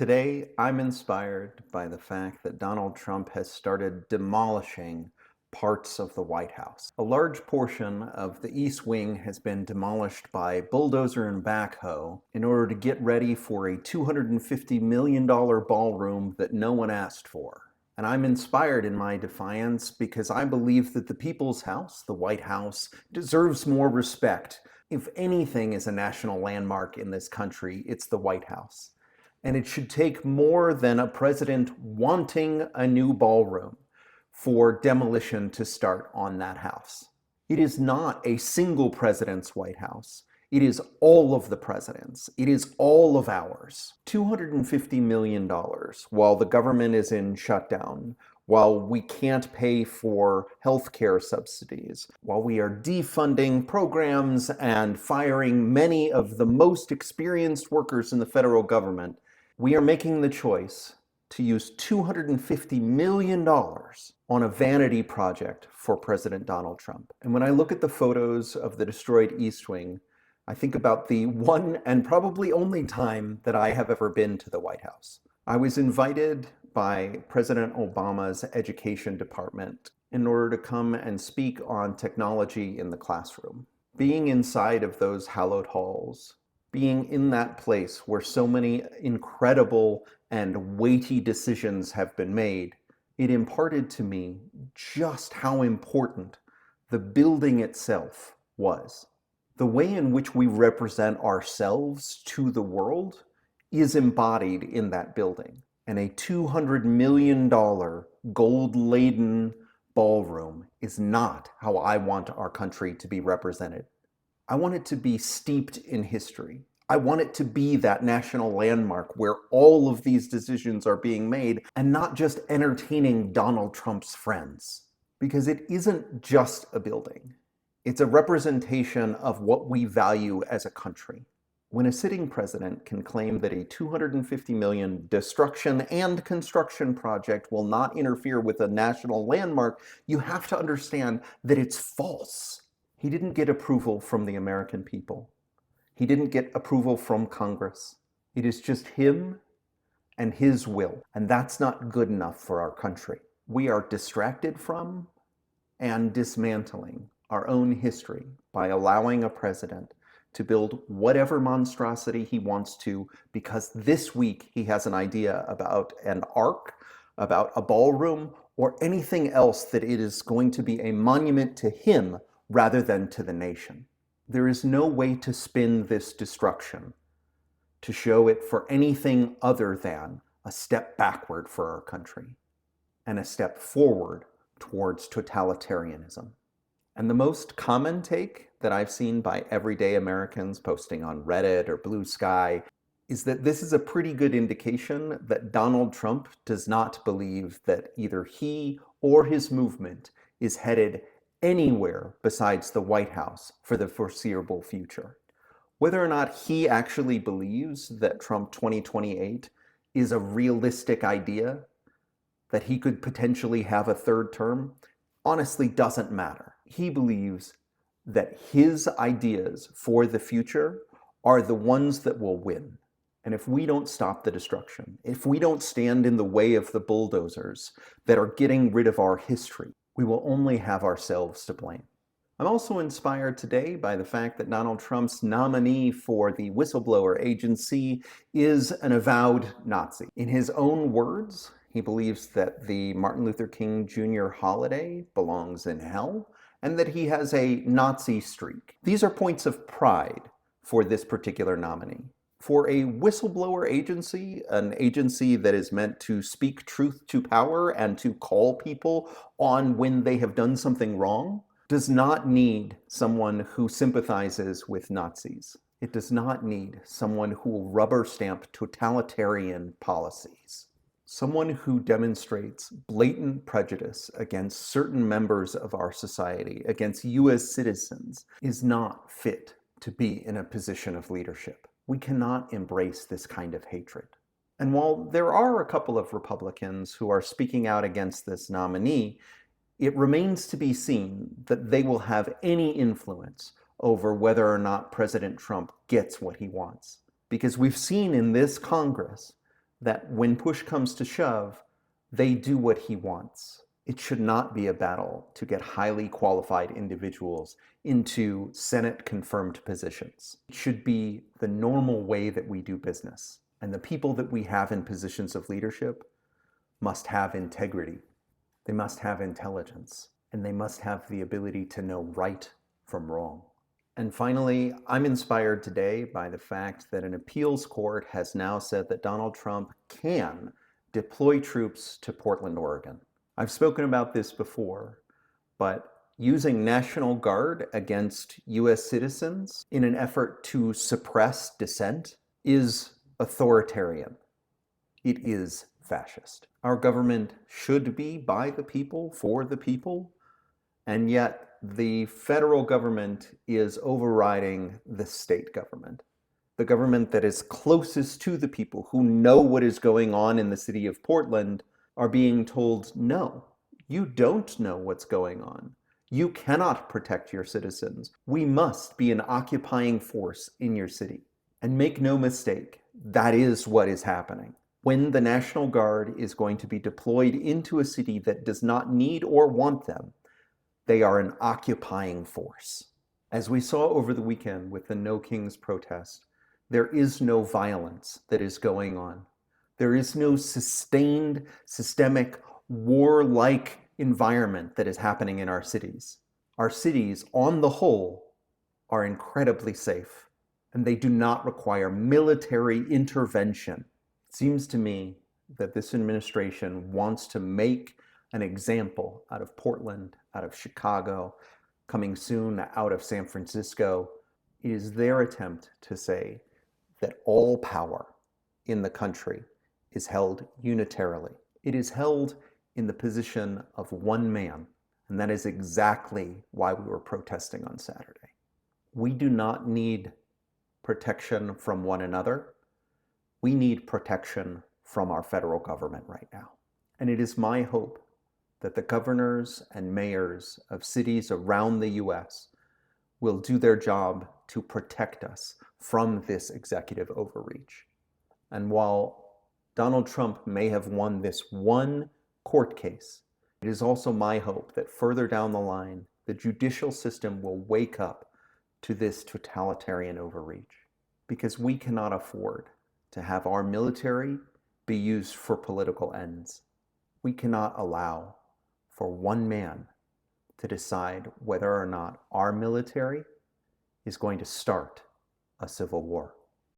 Today, I'm inspired by the fact that Donald Trump has started demolishing parts of the White House. A large portion of the East Wing has been demolished by bulldozer and backhoe in order to get ready for a $250 million ballroom that no one asked for. And I'm inspired in my defiance because I believe that the People's House, the White House, deserves more respect. If anything is a national landmark in this country, it's the White House. And it should take more than a president wanting a new ballroom for demolition to start on that house. It is not a single president's White House. It is all of the presidents. It is all of ours. $250 million while the government is in shutdown, while we can't pay for healthcare subsidies, while we are defunding programs and firing many of the most experienced workers in the federal government, we are making the choice to use $250 million on a vanity project for President Donald Trump. And when I look at the photos of the destroyed East Wing, I think about the one and probably only time that I have ever been to the White House. I was invited by President Obama's education department in order to come and speak on technology in the classroom. Being inside of those hallowed halls, being in that place where so many incredible and weighty decisions have been made, it imparted to me just how important the building itself was. The way in which we represent ourselves to the world is embodied in that building. And a $200 million gold-laden ballroom is not how I want our country to be represented. I want it to be steeped in history. I want it to be that national landmark where all of these decisions are being made and not just entertaining Donald Trump's friends. Because it isn't just a building. It's a representation of what we value as a country. When a sitting president can claim that a $250 million destruction and construction project will not interfere with a national landmark, you have to understand that it's false. He didn't get approval from the American people. He didn't get approval from Congress. It is just him and his will, and that's not good enough for our country. We are distracted from and dismantling our own history by allowing a president to build whatever monstrosity he wants to because this week he has an idea about an ark, about a ballroom, or anything else that it is going to be a monument to him rather than to the nation. There is no way to spin this destruction to show it for anything other than a step backward for our country and a step forward towards totalitarianism. And the most common take that I've seen by everyday Americans posting on Reddit or Blue Sky is that this is a pretty good indication that Donald Trump does not believe that either he or his movement is headed anywhere besides the White House for the foreseeable future. Whether or not he actually believes that Trump 2028 is a realistic idea, that he could potentially have a third term, honestly doesn't matter. He believes that his ideas for the future are the ones that will win. And if we don't stop the destruction, if we don't stand in the way of the bulldozers that are getting rid of our history, we will only have ourselves to blame. I'm also inspired today by the fact that Donald Trump's nominee for the whistleblower agency is an avowed Nazi. In his own words, he believes that the Martin Luther King Jr. holiday belongs in hell and that he has a Nazi streak. These are points of pride for this particular nominee. For a whistleblower agency, an agency that is meant to speak truth to power and to call people on when they have done something wrong, does not need someone who sympathizes with Nazis. It does not need someone who will rubber stamp totalitarian policies. Someone who demonstrates blatant prejudice against certain members of our society, against U.S. citizens, is not fit to be in a position of leadership. We cannot embrace this kind of hatred. And while there are a couple of Republicans who are speaking out against this nominee, it remains to be seen that they will have any influence over whether or not President Trump gets what he wants. Because we've seen in this Congress that when push comes to shove, they do what he wants. It should not be a battle to get highly qualified individuals into Senate-confirmed positions. It should be the normal way that we do business. And the people that we have in positions of leadership must have integrity. They must have intelligence. And they must have the ability to know right from wrong. And finally, I'm inspired today by the fact that an appeals court has now said that Donald Trump can deploy troops to Portland, Oregon. I've spoken about this before, but using National Guard against US citizens in an effort to suppress dissent is authoritarian. It is fascist. Our government should be by the people, for the people, and yet the federal government is overriding the state government. The government that is closest to the people, who know what is going on in the city of Portland, are being told, no, you don't know what's going on. You cannot protect your citizens. We must be an occupying force in your city. And make no mistake, that is what is happening. When the National Guard is going to be deployed into a city that does not need or want them, they are an occupying force. As we saw over the weekend with the No Kings protest, there is no violence that is going on. There is no sustained, systemic, war-like environment that is happening in our cities. Our cities, on the whole, are incredibly safe, and they do not require military intervention. It seems to me that this administration wants to make an example out of Portland, out of Chicago, coming soon out of San Francisco. It is their attempt to say that all power in the country is held unitarily. It is held in the position of one man, and that is exactly why we were protesting on Saturday. We do not need protection from one another. We need protection from our federal government right now. And it is my hope that the governors and mayors of cities around the US will do their job to protect us from this executive overreach. And while Donald Trump may have won this one court case, it is also my hope that further down the line, the judicial system will wake up to this totalitarian overreach, because we cannot afford to have our military be used for political ends. We cannot allow for one man to decide whether or not our military is going to start a civil war.